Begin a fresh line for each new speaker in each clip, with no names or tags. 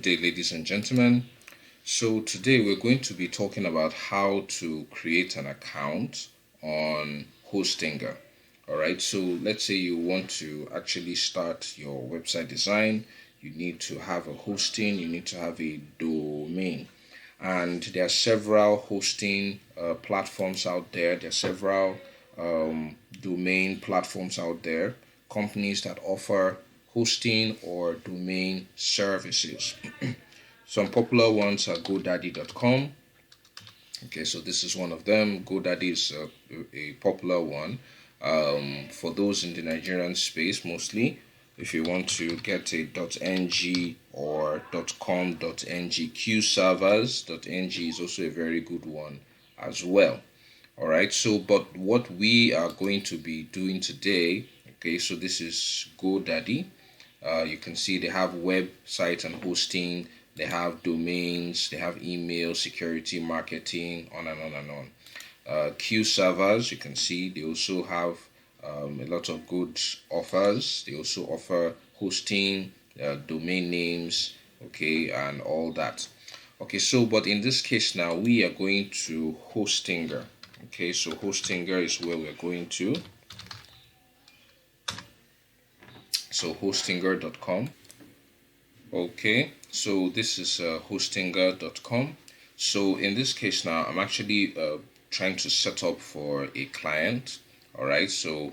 day, ladies and gentlemen. So today we're going to be talking about how to create an account on Hostinger. Alright, so let's say you want to actually start your website design. You need to have a hosting, you need to have a domain. And there are several hosting platforms out there. There are several domain platforms out there, companies that offer hosting or domain services. Some popular ones are GoDaddy.com. Okay, so this is one of them. GoDaddy is a popular one for those in the Nigerian space mostly. If you want to get a .ng or .com.ng, qservers.ng is also a very good one as well. All right, so but what we are going to be doing today, okay, so this is GoDaddy. You can see they have websites and hosting, they have domains, they have email, security, marketing, on and on and on. Q servers, you can see they also have a lot of good offers. They also offer hosting, domain names, okay, and all that. Okay, so but in this case now we are going to Hostinger. Okay, so Hostinger is where we're going to. So hostinger.com. Okay, so this is hostinger.com. So in this case now I'm actually trying to set up for a client. All right, so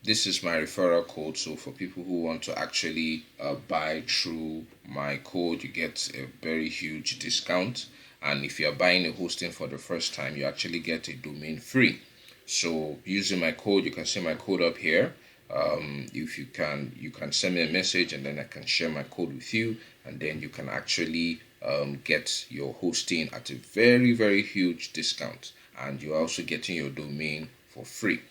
this is my referral code. So for people who want to actually buy through my code, you get a very huge discount. And if you're buying a hosting for the first time, you actually get a domain free. So using my code, you can see my code up here. If you can send me a message and then I can share my code with you, and then you can actually get your hosting at a very, very huge discount, and you're also getting your domain for free.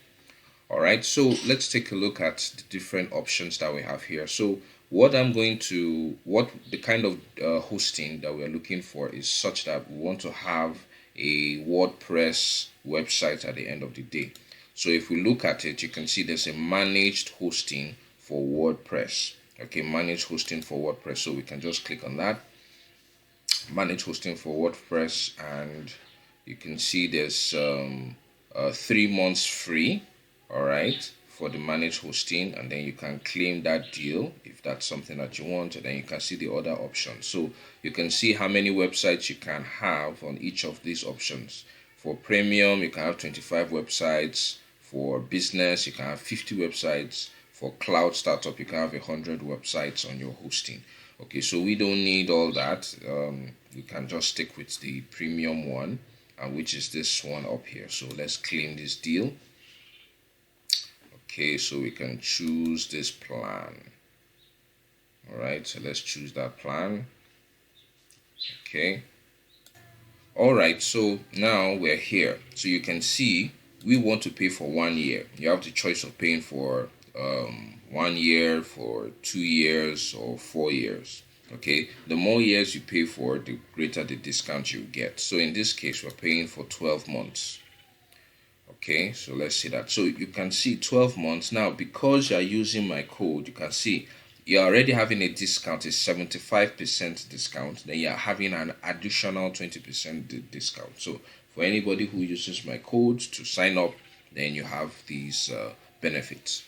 All right, so let's take a look at the different options that we have here. So what the kind of hosting that we're looking for is such that we want to have a WordPress website at the end of the day. So if we look at it, you can see there's a managed hosting for WordPress. Okay, managed hosting for WordPress. So we can just click on that. Manage hosting for WordPress, and you can see there's 3 months free. All right, for the managed hosting, and then you can claim that deal if that's something that you want, and then you can see the other options. So you can see how many websites you can have on each of these options. For premium, you can have 25 websites. For business, you can have 50 websites. For cloud startup, you can have 100 websites on your hosting. Okay, so we don't need all that. You can just stick with the premium one, which is this one up here. So let's claim this deal. Okay, so we can choose this plan. All right, so let's choose that plan. Okay. All right, so now we're here. So you can see we want to pay for 1 year. You have the choice of paying for 1 year, for 2 years, or 4 years. Okay, the more years you pay for, the greater the discount you get. So in this case, we're paying for 12 months. Okay, so let's see that. So you can see 12 months. Now, because you're using my code, you can see you're already having a discount, a 75% discount. Then you're having an additional 20% discount. So for anybody who uses my code to sign up, then you have these benefits.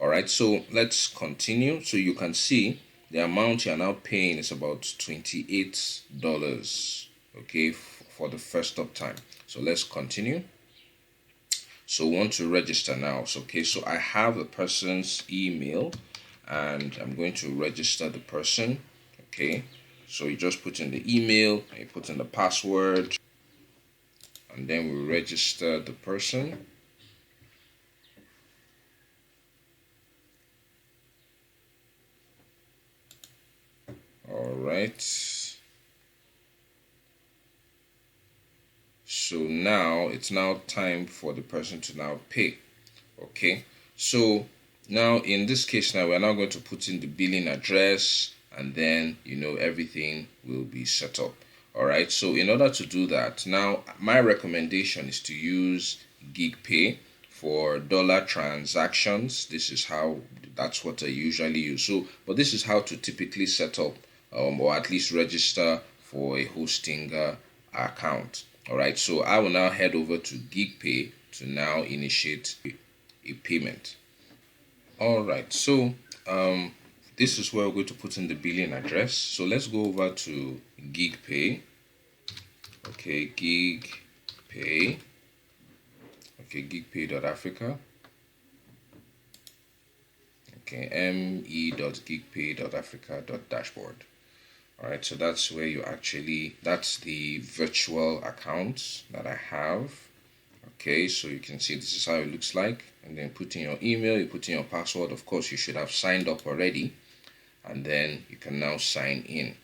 All right, so let's continue. So you can see the amount you're now paying is about $28, okay, for the first time. So let's continue. So want to register now. So okay, so I have the person's email and I'm going to register the person. Okay, so you just put in the email and you put in the password, and then we register the person. All right, so now it's now time for the person to now pay. Okay, so now in this case, now we're now going to put in the billing address, and then everything will be set up. All right, so in order to do that, now my recommendation is to use Geegpay for dollar transactions. That's what I usually use. So but this is how to typically set up or at least register for a hosting account. All right, so I will now head over to Geegpay to now initiate a payment. All right, so this is where we're going to put in the billing address. So let's go over to Geegpay. Okay, Geegpay. Okay, geegpay.africa. Okay, me.geegpay.africa.dashboard. All right, so that's where you actually, that's the virtual account that I have. Okay, so you can see this is how it looks like, and then put in your email, you put in your password. Of course, you should have signed up already, and then you can now sign in.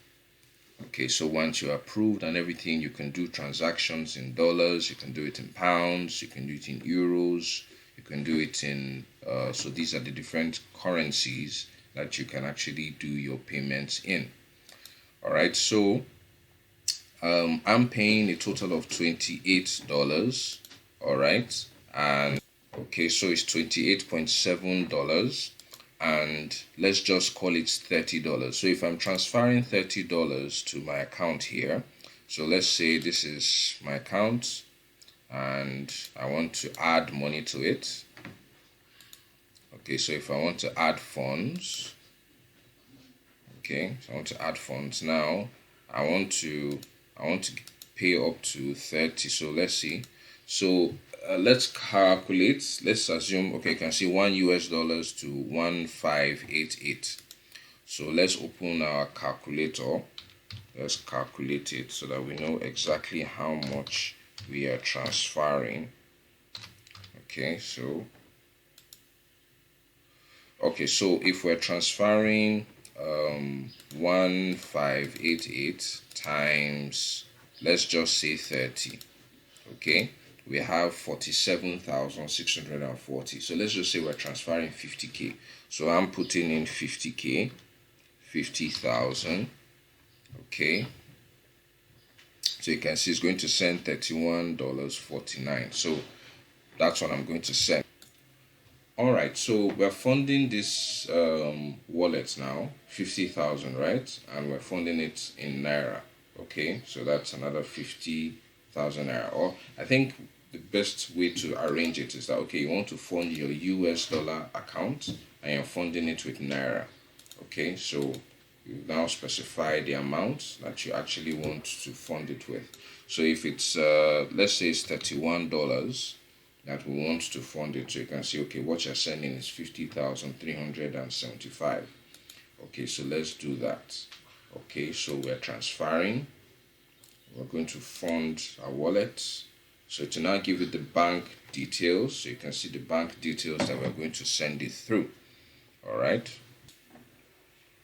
Okay, so once you're approved and everything, you can do transactions in dollars, you can do it in pounds, you can do it in euros, you can do it in, so these are the different currencies that you can actually do your payments in. All right, so I'm paying a total of $28. All right, and okay, so it's $28.7, and let's just call it $30. So if I'm transferring $30 to my account here, so let's say this is my account and I want to add money to it. Okay, so if I want to add funds, okay, so I want to add funds now. I want to pay up to 30. So let's see. So let's calculate. Let's assume, okay, you can see $1 to 1588. So let's open our calculator. Let's calculate it so that we know exactly how much we are transferring. Okay, so if we're transferring 1588 times, let's just say 30, okay, we have 47,640. So let's just say we're transferring 50k. So I'm putting in 50k, 50,000. Okay, so you can see it's going to send $31.49. So that's what I'm going to send. All right, so we're funding this wallet now, 50,000, right? And we're funding it in Naira. Okay, so that's another 50,000 Naira. Or I think the best way to arrange it is that, okay, you want to fund your US dollar account and you're funding it with Naira. Okay, so you now specify the amount that you actually want to fund it with. So if it's, let's say it's $31 that we want to fund it, so you can see, okay, what you're sending is 50,375. Okay, so let's do that. Okay, so we're transferring. We're going to fund our wallet. So to now give it the bank details, so you can see the bank details that we're going to send it through. All right.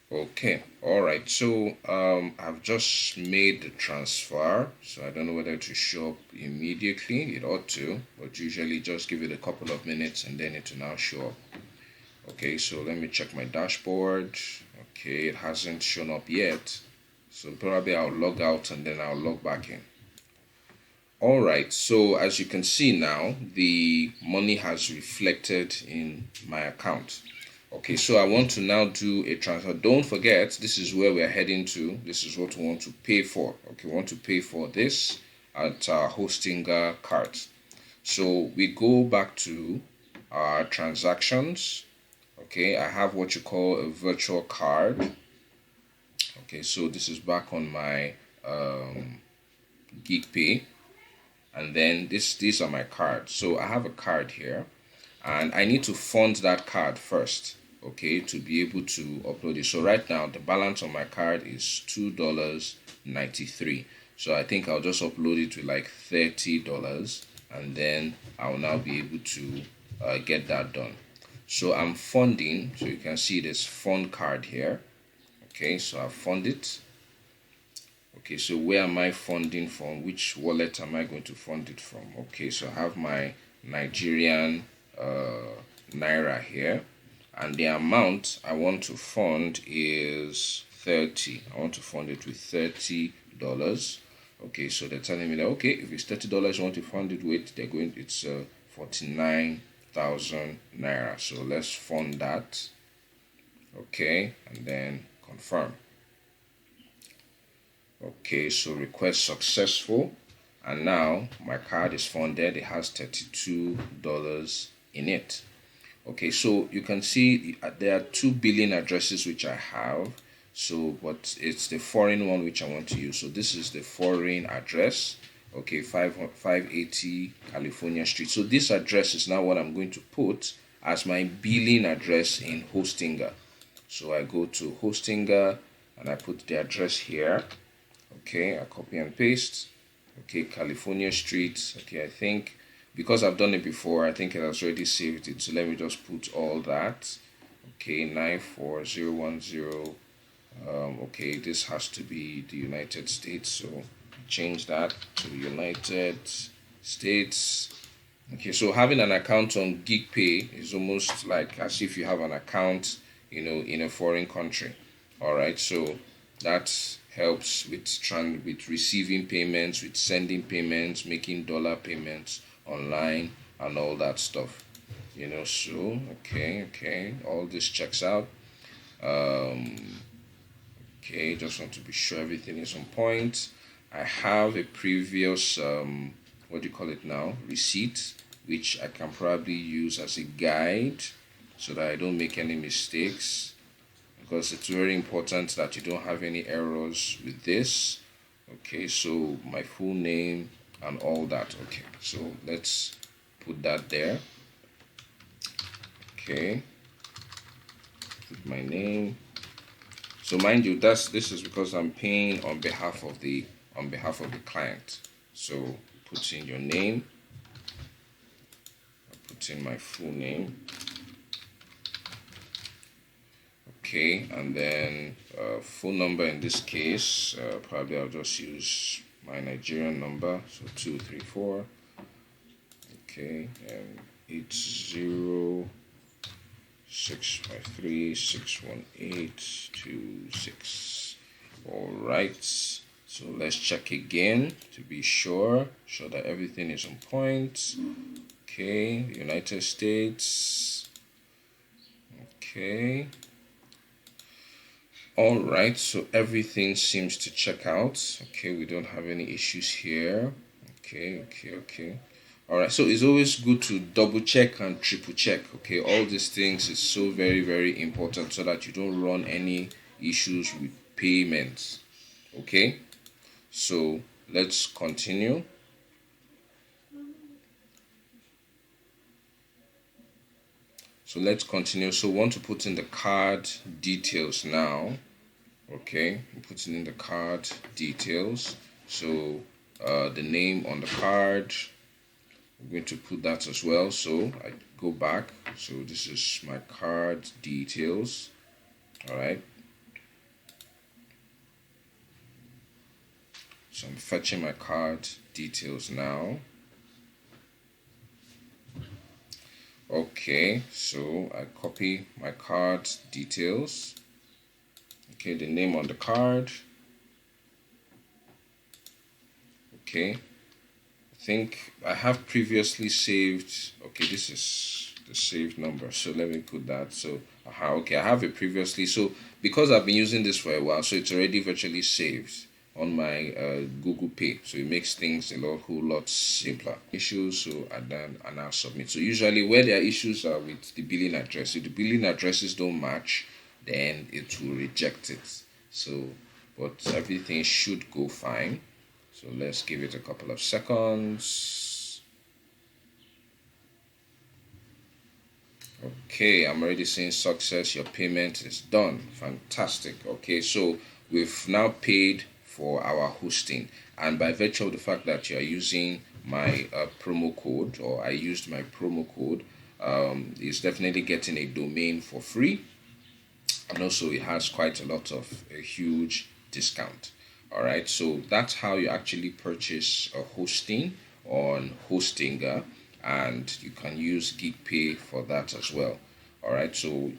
Okay, all right, so I've just made the transfer, so I don't know whether it will show up immediately. It ought to, but usually just give it a couple of minutes and then it will now show up. Okay, so let me check my dashboard. Okay, it hasn't shown up yet, so probably I'll log out and then I'll log back in. All right, so as you can see now, the money has reflected in my account. Okay, so I want to now do a transfer. Don't forget, this is where we're heading to. This is what we want to pay for. Okay, we want to pay for this at our hosting card. So we go back to our transactions. Okay, I have what you call a virtual card. Okay, so this is back on my Geegpay. And then these are my cards. So I have a card here, and I need to fund that card first, okay, to be able to upload it. So right now the balance on my card is $2.93. So I think I'll just upload it with like $30, and then I'll now be able to get that done. So I'm funding, so you can see this fund card here. Okay, so I fund it. Okay, so where am I funding from? Which wallet am I going to fund it from? Okay, so I have my Nigerian Naira here, and the amount I want to fund is 30. I want to fund it with $30. Okay, so they're telling me that, okay, if it's $30 you want to fund it with, it's 49,000 Naira. So let's fund that. Okay, and then confirm. Okay, so request successful, and now my card is funded. It has $32 in it. Okay, so you can see there are two billing addresses which I have. So, but it's the foreign one which I want to use. So this is the foreign address. Okay, 580 California Street. So this address is now what I'm going to put as my billing address in Hostinger. So I go to Hostinger and I put the address here. Okay, I copy and paste. Okay, California Street. Okay, I think because I've done it before, I think it has already saved it. So let me just put all that. Okay, 94010. Okay, this has to be the United States. So change that to United States. Okay, so having an account on Geegpay is almost like as if you have an account, in a foreign country. All right, so that helps with receiving payments, with sending payments, making dollar payments online, and all that stuff. So okay, all this checks out. Okay, just want to be sure everything is on point. I have a previous what do you call it now, receipt, which I can probably use as a guide so that I don't make any mistakes, because it's very important that you don't have any errors with this. Okay, so my full name and all that. Okay, so let's put that there. Okay, put my name. So mind you, this is because I'm paying on behalf of the client. So put in your name. I put in my full name. Okay, and then phone number in this case, probably I'll just use my Nigerian number, so 234. Okay, and 8065361826. All right, so let's check again to be sure that everything is on point. Okay, United States. Okay. All right, so everything seems to check out. Okay, we don't have any issues here. Okay. All right, so it's always good to double check and triple check. Okay, all these things is so very, very important so that you don't run any issues with payments. Okay, so let's continue. So we want to put in the card details now. Okay, I'm putting in the card details. So the name on the card, I'm going to put that as well. So I go back. So this is my card details. All right. So I'm fetching my card details now. Okay, so I copy my card details. Okay, the name on the card. Okay, I think I have previously saved. Okay, this is the saved number, so let me put that. So okay, I have it previously. So because I've been using this for a while, so it's already virtually saved on my Google Pay, so it makes things a whole lot simpler. Issues, so and now submit. So usually where there are issues are with the billing address. If the billing addresses don't match, then it will reject it. So, but everything should go fine. So let's give it a couple of seconds. Okay, I'm already seeing success. Your payment is done. Fantastic. Okay, so we've now paid for our hosting, and by virtue of the fact that you are using my promo code, or I used my promo code, it's definitely getting a domain for free, and also it has quite a huge discount. All right, so that's how you actually purchase a hosting on Hostinger, and you can use Geegpay for that as well. All right, so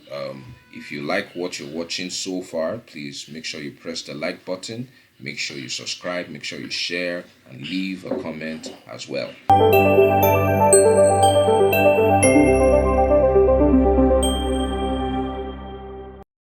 if you like what you're watching so far, please make sure you press the like button, make sure you subscribe, make sure you share, and leave a comment as well.